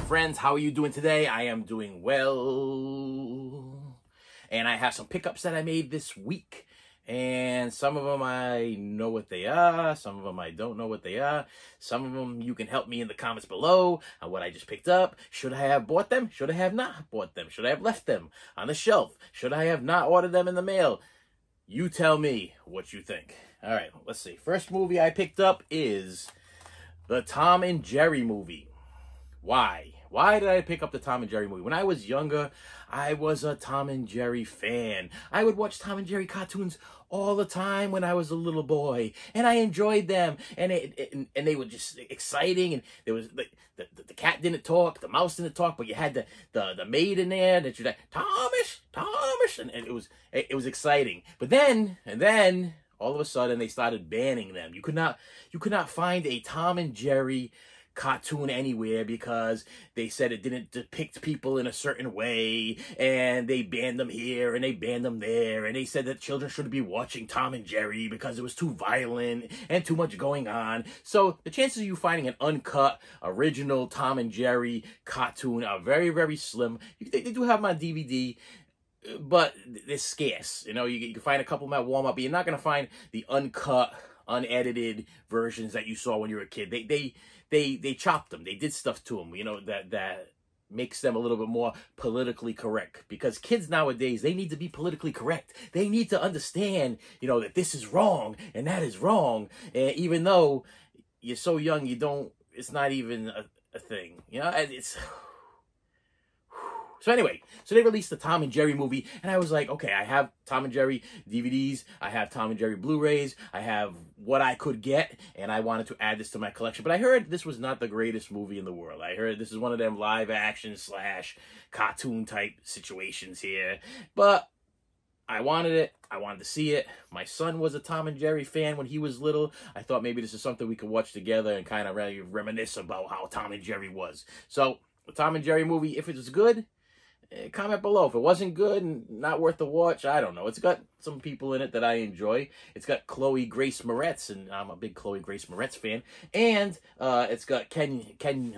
friends? How are you doing today? I am doing well. And I have some pickups that I made this week. And some of them I know what they are. Some of them I don't know what they are. Some of them you can help me in the comments below on what I just picked up. Should I have bought them? Should I have not bought them? Should I have left them on the shelf? Should I have not ordered them in the mail? You tell me what you think. All right, let's see. First movie I picked up is the Tom and Jerry movie. Why? Why did I pick up the Tom and Jerry movie? When I was younger, I was a Tom and Jerry fan. I would watch Tom and Jerry cartoons all the time when I was a little boy, and I enjoyed them. And they were just exciting. And there was the cat didn't talk, the mouse didn't talk, but you had the maid in there that you're like Thomas, and it was exciting. But then all of a sudden they started banning them. You could not find a Tom and Jerry cartoon anywhere because they said it didn't depict people in a certain way, and they banned them here and they banned them there, and they said that children shouldn't be watching Tom and Jerry because it was too violent and too much going on. So the chances of you finding an uncut original Tom and Jerry cartoon are very, very slim. They do have them on DVD, but they're scarce. You know, you can find a couple of them at Walmart, but you're not going to find the uncut, unedited versions that you saw when you were a kid. They chopped them. They did stuff to them, you know, that makes them a little bit more politically correct. Because kids nowadays, they need to be politically correct. They need to understand, you know, that this is wrong and that is wrong. And even though you're so young, it's not even a thing. You know, it's... So anyway, so they released the Tom and Jerry movie, and I was like, okay, I have Tom and Jerry DVDs, I have Tom and Jerry Blu-rays, I have what I could get, and I wanted to add this to my collection. But I heard this was not the greatest movie in the world. I heard this is one of them live action / cartoon type situations here. But I wanted it. I wanted to see it. My son was a Tom and Jerry fan when he was little. I thought maybe this is something we could watch together and kind of really reminisce about how Tom and Jerry was. So the Tom and Jerry movie, if it was good, comment below. If it wasn't good and not worth the watch, I don't know. It's got some people in it that I enjoy. It's got Chloe Grace Moretz, and I'm a big Chloe Grace Moretz fan. And it's got Ken Jeong.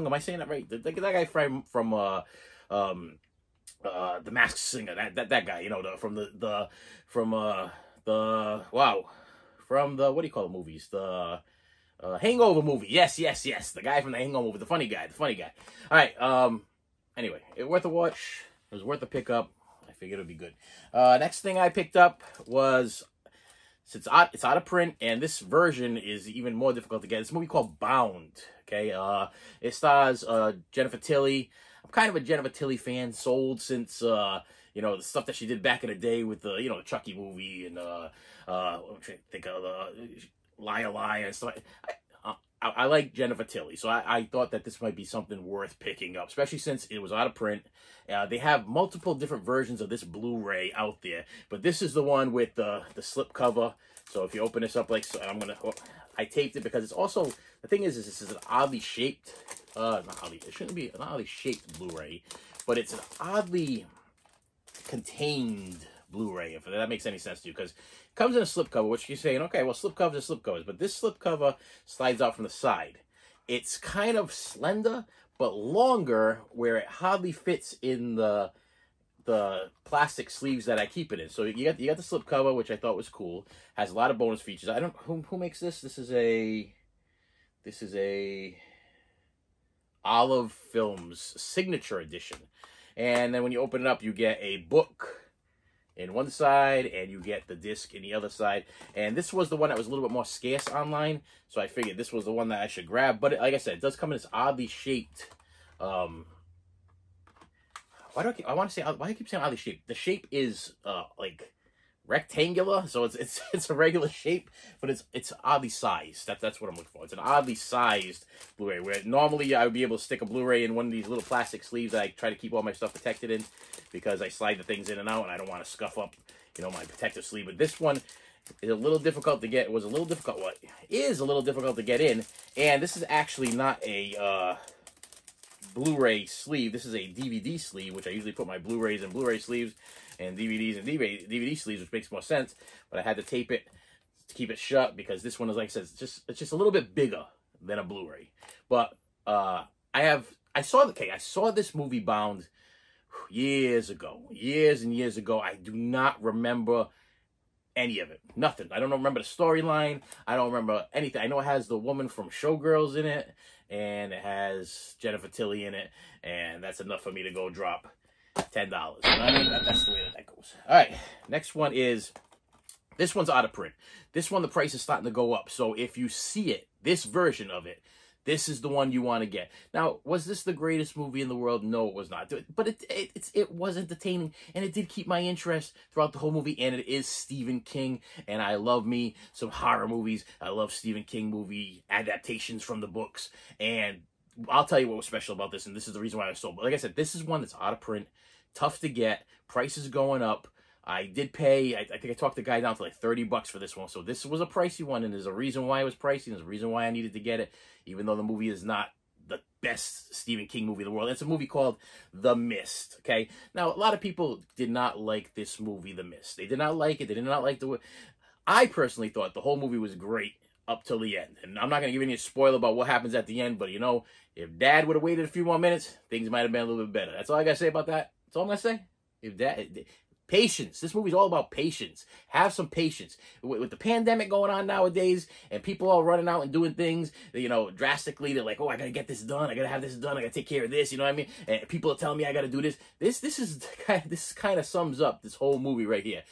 Am I saying that right? That guy from The Masked Singer. That guy. You know, from the what do you call the movies? The Hangover movie. Yes. The guy from the Hangover movie. The funny guy. All right. Anyway, it was worth a watch. It was worth a pickup. I figured it would be good. Next thing I picked up was, since it's out of print, and this version is even more difficult to get. It's a movie called Bound. Okay. It stars Jennifer Tilly. I'm kind of a Jennifer Tilly fan. Sold since you know, the stuff that she did back in the day with the the Chucky movie and I'm trying to think of Liar and stuff. I like Jennifer Tilly, so I thought that this might be something worth picking up, especially since it was out of print. They have multiple different versions of this Blu-ray out there, but this is the one with the slip cover. So if you open this up like so, I taped it because it's also, the thing is this is an oddly shaped, it shouldn't be an oddly shaped Blu-ray, but it's an oddly contained Blu-ray, if that makes any sense to you, because it comes in a slipcover, which you're saying, okay, well, slipcovers are slipcovers, but this slipcover slides out from the side. It's kind of slender, but longer, where it hardly fits in the plastic sleeves that I keep it in. So you got the slipcover, which I thought was cool. Has a lot of bonus features. I don't who makes this. This is a Olive Films signature edition, and then when you open it up, you get a book in one side, and you get the disc in the other side. And this was the one that was a little bit more scarce online, so I figured this was the one that I should grab. But like I said, it does come in this oddly shaped. Why do I keep saying oddly shaped? The shape is like rectangular, so it's a regular shape, but it's oddly sized. That's what I'm looking for. It's an oddly sized Blu-ray, where normally I would be able to stick a Blu-ray in one of these little plastic sleeves that I try to keep all my stuff protected in, because I slide the things in and out and I don't want to scuff up, you know, my protective sleeve. But this one is a little difficult to get. It was a little difficult. What is a little difficult to get in, and this is actually not a Blu-ray sleeve. This is a DVD sleeve, which I usually put my Blu-rays in Blu-ray sleeves, and DVDs and DVD sleeves, which makes more sense. But I had to tape it to keep it shut, because this one is, like I said, it's just a little bit bigger than a Blu-ray. But I saw this movie Bound years and years ago. I do not remember any of it. Nothing. I don't remember the storyline. I don't remember anything. I know it has the woman from Showgirls in it, and it has Jennifer Tilly in it, and that's enough for me to go drop $10. You know what I mean? That's the way that goes. All right, next one is, this one's out of print. This one, the price is starting to go up. So if you see it, this version of it, this is the one you want to get. Now, was this the greatest movie in the world? No, it was not. But it was entertaining, and it did keep my interest throughout the whole movie, and it is Stephen King, and I love me some horror movies. I love Stephen King movie adaptations from the books, and I'll tell you what was special about this, and this is the reason why I sold. But like I said, this is one that's out of print, tough to get, prices going up. I did pay, I think I talked the guy down to like $30 for this one. So this was a pricey one, and there's a reason why it was pricey. There's a reason why I needed to get it, even though the movie is not the best Stephen King movie in the world. It's a movie called The Mist, okay? Now, a lot of people did not like this movie, The Mist. They did not like it. They did not like the way. I personally thought the whole movie was great up till the end. And I'm not going to give any spoiler about what happens at the end, but, you know, if Dad would have waited a few more minutes, things might have been a little bit better. That's all I got to say about that. That's all I'm going to say. If Dad... Patience. This movie's all about patience. Have some patience. With the pandemic going on nowadays, and people all running out and doing things, you know, drastically, they're like, oh, I gotta get this done. I gotta have this done. I gotta take care of this. You know what I mean? And people are telling me I gotta do this. This kind of sums up this whole movie right here.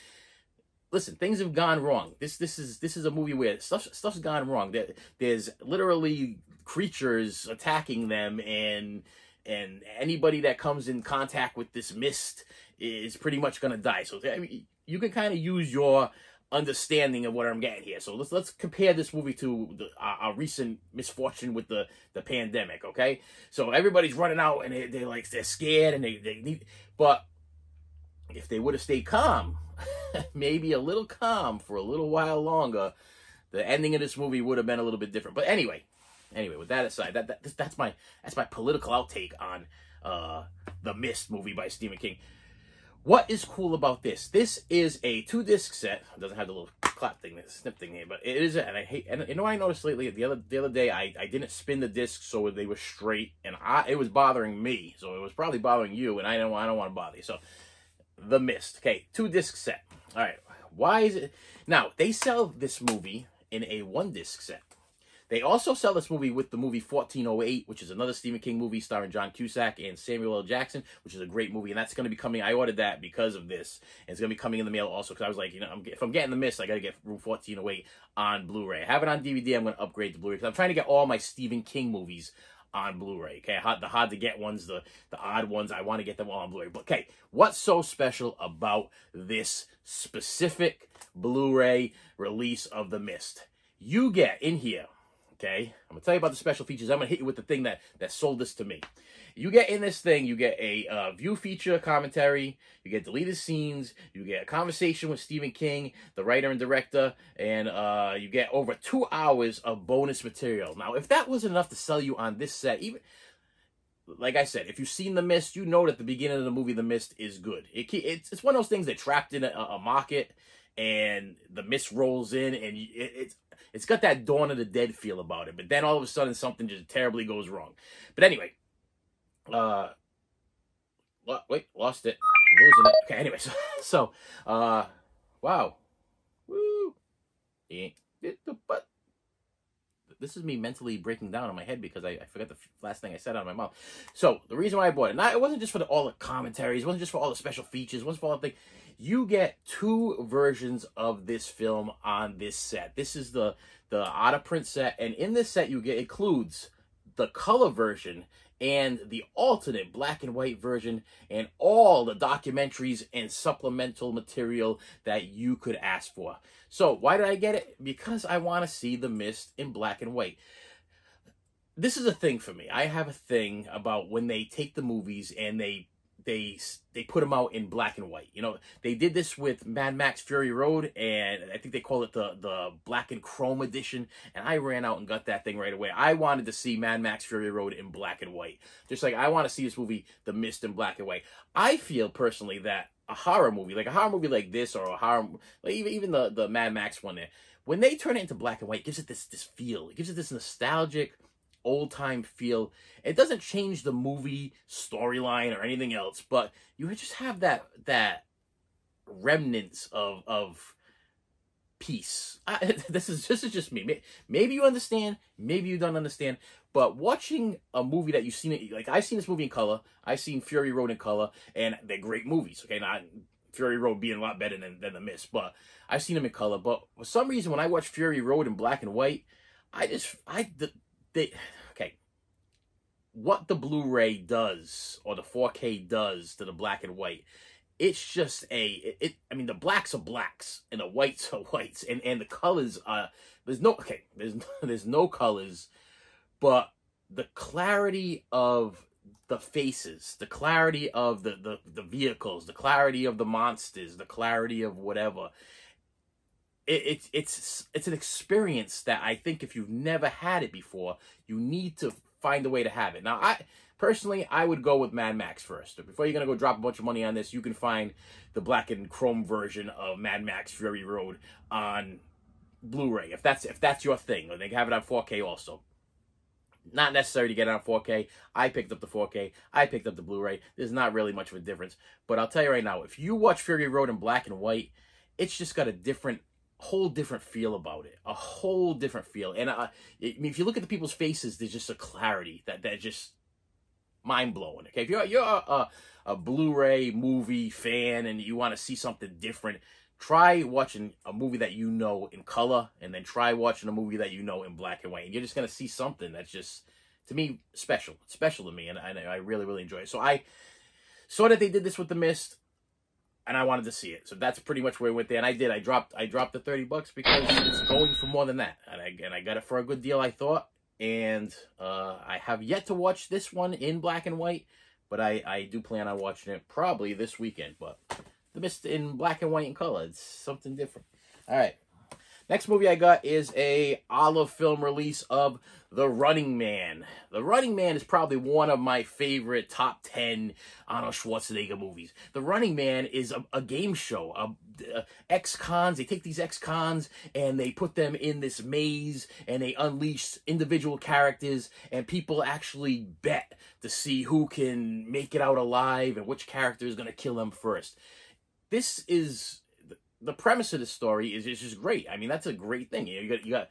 Listen, things have gone wrong. This is a movie where stuff's gone wrong. There's literally creatures attacking them, and anybody that comes in contact with this mist is pretty much gonna die. So I mean, you can kind of use your understanding of what I'm getting here. So let's compare this movie to our recent misfortune with the pandemic. Okay, so everybody's running out, and they're scared, and they need. But if they would have stayed calm, maybe a little calm for a little while longer, the ending of this movie would have been a little bit different. But anyway, with that aside, that's my political outtake on The Mist movie by Stephen King. What is cool about this? This is a 2-disc set. It doesn't have the little clap thing, the snip thing here, but it is. And I hate. And you know what I noticed lately? The other day, I didn't spin the discs so they were straight, and it was bothering me. So it was probably bothering you, and I don't want to bother you. So The Mist. Okay, 2-disc set. All right. Why is it? Now they sell this movie in a 1-disc set. They also sell this movie with the movie 1408, which is another Stephen King movie starring John Cusack and Samuel L. Jackson, which is a great movie. And that's going to be coming. I ordered that because of this. And it's going to be coming in the mail also, because I was like, you know, if I'm getting The Mist, I got to get Room 1408 on Blu-ray. I have it on DVD. I'm going to upgrade to Blu-ray, because I'm trying to get all my Stephen King movies on Blu-ray. Okay, the hard to get ones, the odd ones, I want to get them all on Blu-ray. But okay, what's so special about this specific Blu-ray release of The Mist? You get in here. Okay, I'm going to tell you about the special features. I'm going to hit you with the thing that sold this to me. You get in this thing, you get a view feature commentary, you get deleted scenes, you get a conversation with Stephen King, the writer and director, and you get over 2 hours of bonus material. Now, if that wasn't enough to sell you on this set, even like I said, if you've seen The Mist, you know that the beginning of the movie, The Mist, is good. It's one of those things that trapped in a market, and The Mist rolls in, and it's got that Dawn of the Dead feel about it. But then all of a sudden, something just terribly goes wrong. But anyway, wait, lost it. I'm losing it. Okay, anyway, so wow, woo, but this is me mentally breaking down in my head because I forgot the last thing I said out of my mouth. So the reason why I bought it, it wasn't just for all the commentaries, it wasn't just for all the special features, it wasn't for all the things. You get 2 versions of this film on this set. This is the out of print set, and in this set includes the color version and the alternate black and white version, and all the documentaries and supplemental material that you could ask for. So why did I get it? Because I want to see The Mist in black and white. This is a thing for me. I have a thing about when they take the movies and they put them out in black and white. You know, they did this with Mad Max Fury Road, and I think they call it the black and chrome edition, and I ran out and got that thing right away. I wanted to see Mad Max Fury Road in black and white. Just like I want to see this movie, The Mist, in black and white. I feel personally that a horror movie like this, or a horror, like even the Mad Max one there, when they turn it into black and white, it gives it this feel. It gives it this nostalgic old-time feel. It doesn't change the movie storyline or anything else, but you just have that remnants of peace. This is just me. Maybe you understand, maybe you don't understand. But watching a movie that you've seen, like I've seen this movie in color, I've seen Fury Road in color, and they're great movies. Okay, not Fury Road being a lot better than The Mist, but I've seen them in color. But for some reason, when I watch Fury Road in black and white, okay, what the Blu-ray does or the 4K does to the black and white, it's just I mean, the blacks are blacks and the whites are whites, and the colors are, there's no colors, but the clarity of the faces, the clarity of the vehicles, the clarity of the monsters, the clarity of whatever. It's an experience that I think if you've never had it before, you need to find a way to have it. Now, personally, I would go with Mad Max first. Before you're going to go drop a bunch of money on this, you can find the black and chrome version of Mad Max Fury Road on Blu-ray, if that's your thing. Or they have it on 4K also. Not necessary to get it on 4K. I picked up the 4K. I picked up the Blu-ray. There's not really much of a difference. But I'll tell you right now, if you watch Fury Road in black and white, it's just got a whole different feel about it. A whole different feel. And I mean, if you look at the people's faces, there's just a clarity that just mind-blowing. Okay, if you're a Blu-ray movie fan and you want to see something different, try watching a movie that you know in color, and then try watching a movie that you know in black and white. And you're just going to see something that's just, to me, special. It's special to me, and I really, really enjoy it. So I saw that they did this with The Mist, and I wanted to see it. So that's pretty much where we went there. And I did. I dropped the $30 because it's going for more than that. And I got it for a good deal, I thought. And I have yet to watch this one in black and white, but I do plan on watching it probably this weekend. But The Mist in black and white and color, it's something different. All right. Next movie I got is a Olive Film release of The Running Man. The Running Man is probably one of my favorite top 10 Arnold Schwarzenegger movies. The Running Man is a game show. Ex-cons, they take these ex-cons and they put them in this maze and they unleash individual characters, and people actually bet to see who can make it out alive and which character is going to kill them first. This is... The premise of the story is just great. I mean, that's a great thing. You got,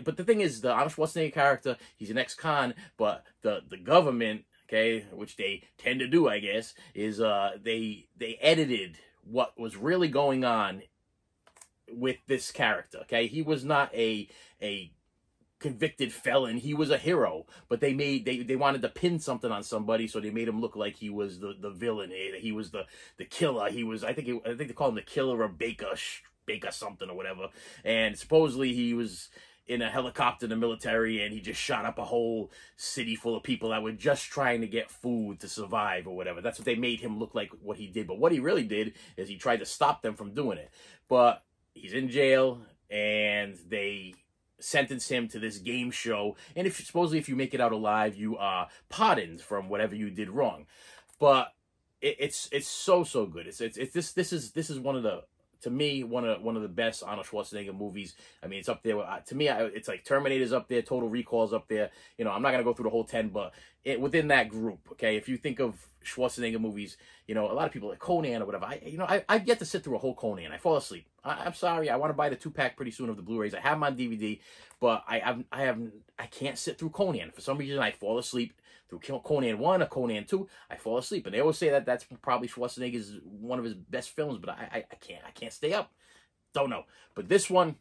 but the thing is, the Arnold Schwarzenegger character, he's an ex-con, but the government, okay, which they tend to do, I guess, is they edited what was really going on with this character. Okay, he was not a convicted felon. He was a hero, but they wanted to pin something on somebody, so they made him look like he was the villain. He was the killer. He was, I think they call him the killer of Baker something or whatever. And supposedly he was in a helicopter in the military, and he just shot up a whole city full of people that were just trying to get food to survive or whatever. That's what they made him look like, what he did. But what he really did is he tried to stop them from doing it. But he's in jail, and they sentence him to this game show, and supposedly if you make it out alive, you are pardoned from whatever you did wrong. But it's so good. This is one of the, to me, one of the best Arnold Schwarzenegger movies. I mean, it's up there. To me, it's like Terminator's up there, Total Recall's up there. You know, I'm not gonna go through the whole 10, but within that group, okay. If you think of Schwarzenegger movies, you know, a lot of people like Conan or whatever. I've yet to sit through a whole Conan. I fall asleep. I'm sorry. I want to buy the 2-pack pretty soon of the Blu-rays. I have them on DVD, but I can't sit through Conan. For some reason, I fall asleep through Conan 1 or Conan 2. I fall asleep, and they always say that that's probably Schwarzenegger's one of his best films, but I can't stay up. Don't know. But this one,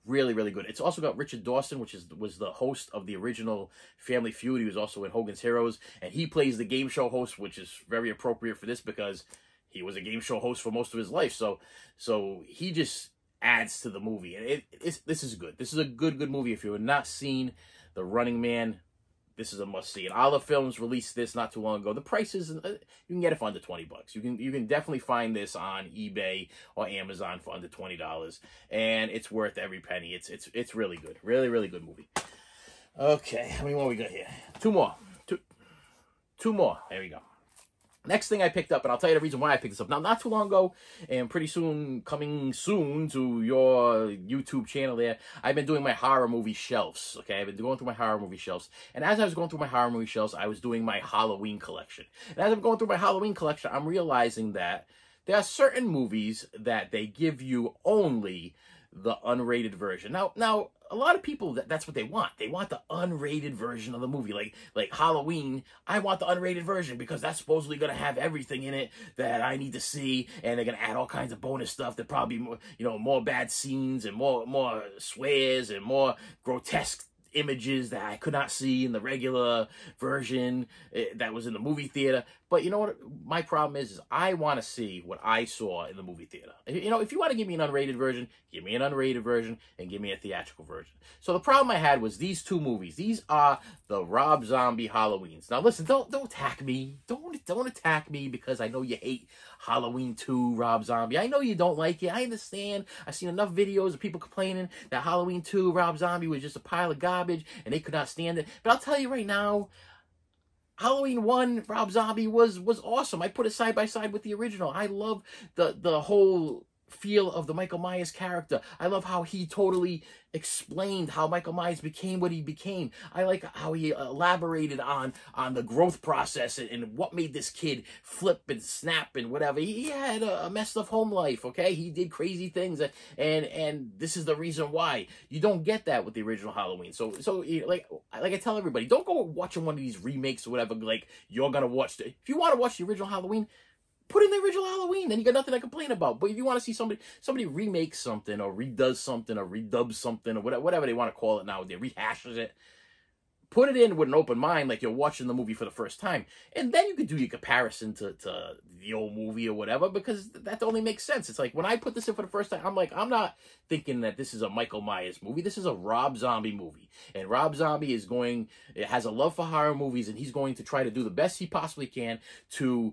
really, really good. It's also got Richard Dawson, which was the host of the original Family Feud. He was also in Hogan's Heroes, and he plays the game show host, which is very appropriate for this because he was a game show host for most of his life. So he just adds to the movie, and this is good. This is a good movie. If you have not seen The Running Man, this is a must-see. And Olive Films released this not too long ago. The price is, you can get it for under $20. You can definitely find this on eBay or Amazon for under $20, and it's worth every penny. It's really good. Really, really good movie. Okay, how many more we got here? Two more. There we go. Next thing I picked up, and I'll tell you the reason why I picked this up. Now, not too long ago, and pretty soon, coming soon to your YouTube channel there, I've been doing my horror movie shelves, okay? I've been going through my horror movie shelves. And as I was going through my horror movie shelves, I was doing my Halloween collection. And as I'm going through my Halloween collection, I'm realizing that there are certain movies that they give you only the unrated version. Now, a lot of people, that's what they want. They want the unrated version of the movie. Like Halloween, I want the unrated version because that's supposedly going to have everything in it that I need to see, and they're going to add all kinds of bonus stuff. There probably more, more bad scenes and more swears and more grotesque images that I could not see in the regular version that was in the movie theater. But you know what? My problem is I want to see what I saw in the movie theater. If you want to give me an unrated version, give me an unrated version and give me a theatrical version. So the problem I had was these two movies. These are the Rob Zombie Halloweens. Now listen, don't attack me. Don't attack me because I know you hate Halloween 2, Rob Zombie. I know you don't like it. I understand. I've seen enough videos of people complaining that Halloween 2, Rob Zombie was just a pile of garbage and they could not stand it. But I'll tell you right now, Halloween 1, Rob Zombie was awesome. I put it side by side with the original. I love the whole feel of the Michael Myers character. I love how he totally explained how Michael Myers became what he became. I like how he elaborated on the growth process and what made this kid flip and snap and whatever. He had a messed up home life, okay? He did crazy things, and this is the reason why. You don't get that with the original Halloween. So like I tell everybody, don't go watching one of these remakes or whatever, like you're gonna watch if you want to watch the original Halloween, put in the original Halloween, then you got nothing to complain about. But if you want to see somebody remake something or redoes something or redubs something or whatever they want to call it now, they rehashes it, put it in with an open mind like you're watching the movie for the first time. And then you could do your comparison to the old movie or whatever, because that only makes sense. It's like when I put this in for the first time, I'm not thinking that this is a Michael Myers movie. This is a Rob Zombie movie. And Rob Zombie has a love for horror movies, and he's going to try to do the best he possibly can to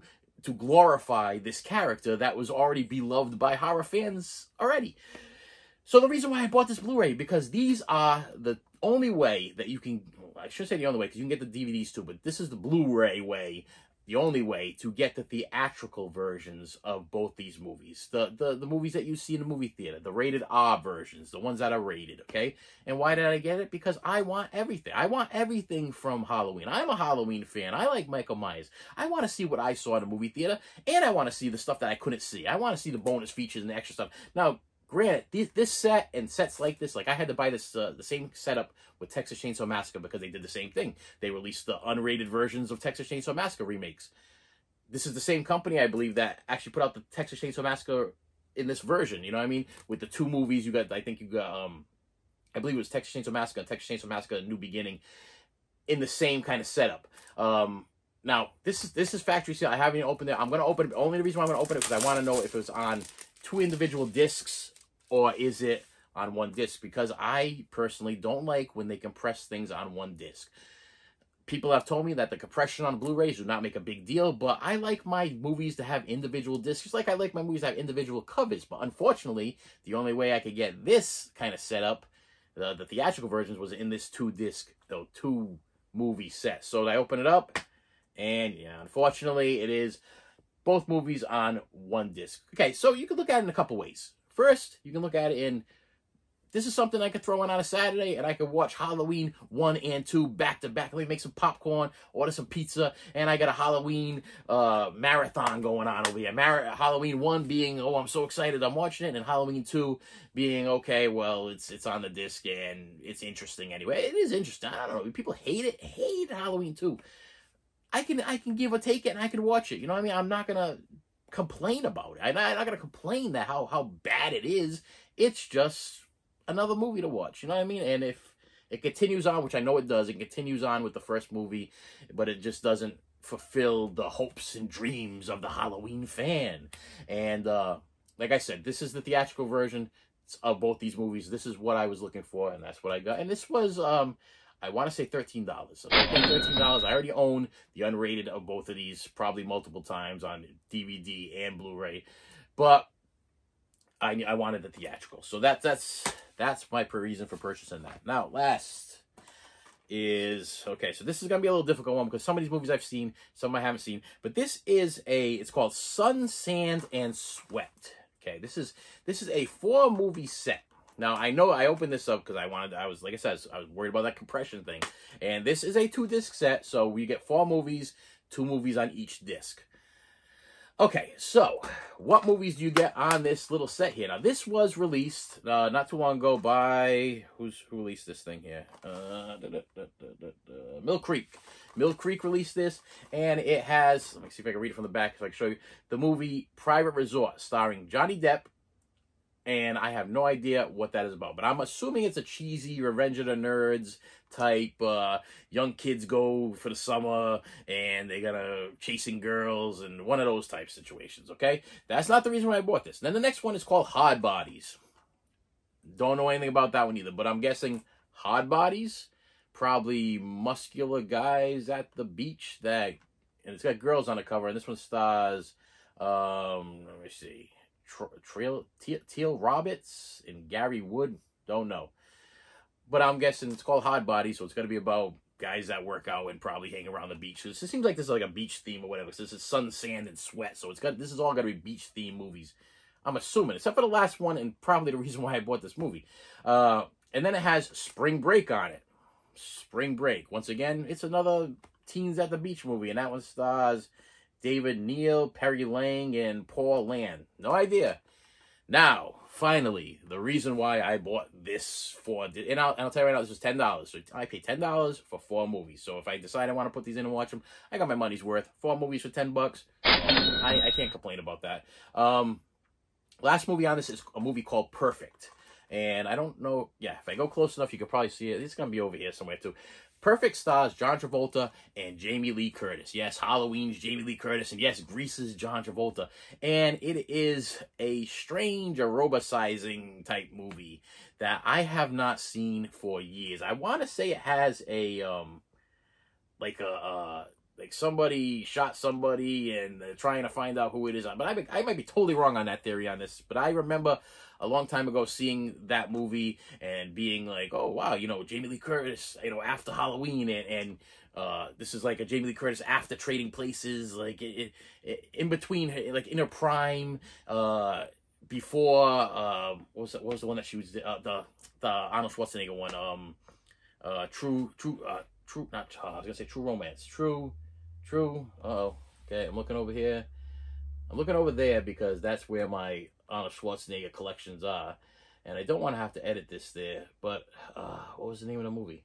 glorify this character that was already beloved by horror fans already. So the reason why I bought this Blu-ray, because these are the only way that you can, I should say the only way, because you can get the DVDs too, but this is the Blu-ray way, the only way to get the theatrical versions of both these movies. The movies that you see in the movie theater, the rated R versions, the ones that are rated, okay? And why did I get it? Because I want everything. I want everything from Halloween. I'm a Halloween fan. I like Michael Myers. I want to see what I saw in the movie theater, and I want to see the stuff that I couldn't see. I want to see the bonus features and the extra stuff. Now, granted, this set and sets like this, like I had to buy this the same setup with Texas Chainsaw Massacre because they did the same thing. They released the unrated versions of Texas Chainsaw Massacre remakes. This is the same company, I believe, that actually put out the Texas Chainsaw Massacre in this version. You know what I mean? With the two movies, you got, I think you got, I believe it was Texas Chainsaw Massacre and Texas Chainsaw Massacre: A New Beginning in the same kind of setup. Now, this is factory seal. I haven't even opened it. I'm going to open it. Only the reason why I'm going to open it is because I want to know if it was on 2 individual discs or is it on 1 disc, because I personally don't like when they compress things on 1 disc. People have told me that the compression on Blu-rays do not make a big deal, but I like my movies to have individual discs, just like I like my movies to have individual covers. But unfortunately, the only way I could get this kind of setup, the theatrical versions, was in this 2-disc, 2-movie set. So I open it up, and yeah, unfortunately, it is both movies on 1 disc. Okay, so you can look at it in a couple ways. First, you can look at it in, this is something I could throw on a Saturday, and I could watch Halloween 1 and 2 back to back. Let me make some popcorn, order some pizza, and I got a Halloween marathon going on over here. Halloween 1 being, oh, I'm so excited, I'm watching it, and Halloween 2 being, okay, well, it's on the disc, and it's interesting anyway. It is interesting. I don't know. People hate it. Hate Halloween 2. I can give or take it, and I can watch it. You know what I mean? I'm not going to complain about it. I'm not going to complain that how bad it is. It's just another movie to watch. You know what I mean? And if it continues on, which I know it does, it continues on with the first movie, but it just doesn't fulfill the hopes and dreams of the Halloween fan. And like I said, this is the theatrical version of both these movies. This is what I was looking for, and that's what I got. And this was, I want to say $13. So I paid $13. I already own the unrated of both of these, probably multiple times on DVD and Blu-ray. But I wanted the theatrical. So that's my reason for purchasing that. Now, last is, okay, so this is going to be a little difficult one because some of these movies I've seen, some I haven't seen. But this is it's called Sun, Sand, and Sweat. Okay, this is a 4-movie set. Now, I know I opened this up because like I said, I was worried about that compression thing. And this is a 2-disc set, so we get 4 movies, 2 movies on each disc. Okay, so what movies do you get on this little set here? Now, this was released not too long ago by, who released this thing here? Mill Creek. Mill Creek released this, and it has, let me see if I can read it from the back so I can show you, the movie Private Resort, starring Johnny Depp, and I have no idea what that is about. But I'm assuming it's a cheesy Revenge of the Nerds type, young kids go for the summer, and they're gonna chasing girls, and one of those type situations, okay? That's not the reason why I bought this. Then the next one is called Hard Bodies. Don't know anything about that one either, but I'm guessing Hard Bodies, probably muscular guys at the beach and it's got girls on the cover, and this one stars, let me see, Teal Roberts and Gary Wood, don't know. But I'm guessing it's called Hard Body, so it's going to be about guys that work out and probably hang around the beach. So it seems like this is like a beach theme or whatever. So this is Sun, Sand, and Sweat. So this is all going to be beach theme movies, I'm assuming, except for the last one and probably the reason why I bought this movie. And then it has Spring Break on it. Spring Break. Once again, it's another teens at the beach movie, and that one stars David Neal, Perry Lang, and Paul Land. No idea. Now, finally, the reason why I bought this and I'll tell you right now, this was $10. So I paid $10 for 4 movies. So if I decide I want to put these in and watch them, I got my money's worth. 4 movies for $10. I can't complain about that. Last movie on this is a movie called Perfect. And I don't know, yeah, if I go close enough, you could probably see it. It's going to be over here somewhere, too. Perfect stars John Travolta and Jamie Lee Curtis. Yes, Halloween's Jamie Lee Curtis, and yes, Grease's John Travolta. And it is a strange aerobicizing type movie that I have not seen for years. I want to say it has like somebody shot somebody and they're trying to find out who it is. But I might be totally wrong on that theory on this. But I remember a long time ago seeing that movie and being like, oh, wow, you know, Jamie Lee Curtis, you know, after Halloween. And this is like a Jamie Lee Curtis after Trading Places, like in between, like in her prime, before, what was the one that she was, the Arnold Schwarzenegger one, True Romance. Uh-oh. Okay, I'm looking over here. I'm looking over there because that's where my Arnold Schwarzenegger collections are. And I don't want to have to edit this there. But, what was the name of the movie?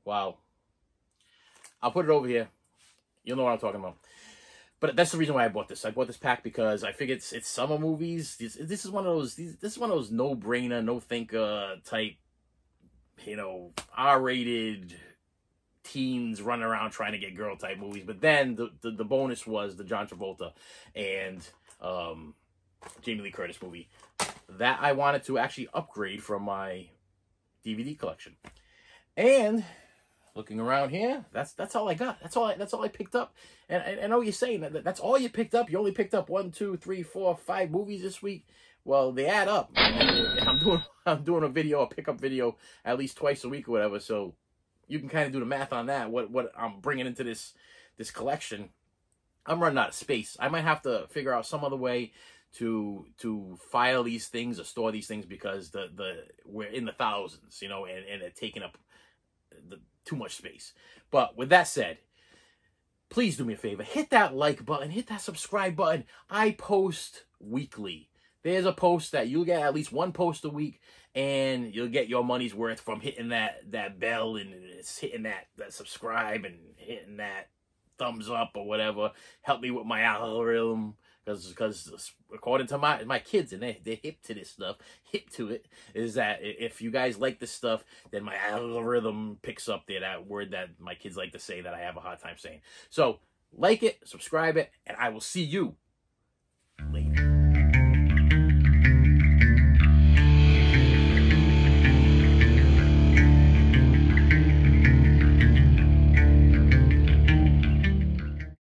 Wow. I'll put it over here. You'll know what I'm talking about. But that's the reason why I bought this. I bought this pack because I figured it's summer movies. This is one of those no-brainer, no-thinker type, you know, R-rated teens running around trying to get girl type movies. But then the bonus was the John Travolta and Jamie Lee Curtis movie that I wanted to actually upgrade from my DVD collection. And looking around here, that's all I got. That's all I picked up. And I know you're saying that's all you picked up. You only picked up 1, 2, 3, 4, 5 movies this week. Well, they add up. I'm doing a pickup video at least twice a week or whatever. So you can kind of do the math on that. What I'm bringing into this collection. I'm running out of space. I might have to figure out some other way to file these things or store these things because we're in the thousands, you know, and they're taking up too much space. But with that said, please do me a favor. Hit that like button. Hit that subscribe button. I post weekly. There's a post that you'll get at least 1 post a week, and you'll get your money's worth from hitting that bell and it's hitting that subscribe and hitting that thumbs up or whatever. Help me with my algorithm. Because according to my kids, and they're hip to this stuff, hip to it, is that if you guys like this stuff, then my algorithm picks up there, that word that my kids like to say that I have a hard time saying. So, like it, subscribe it, and I will see you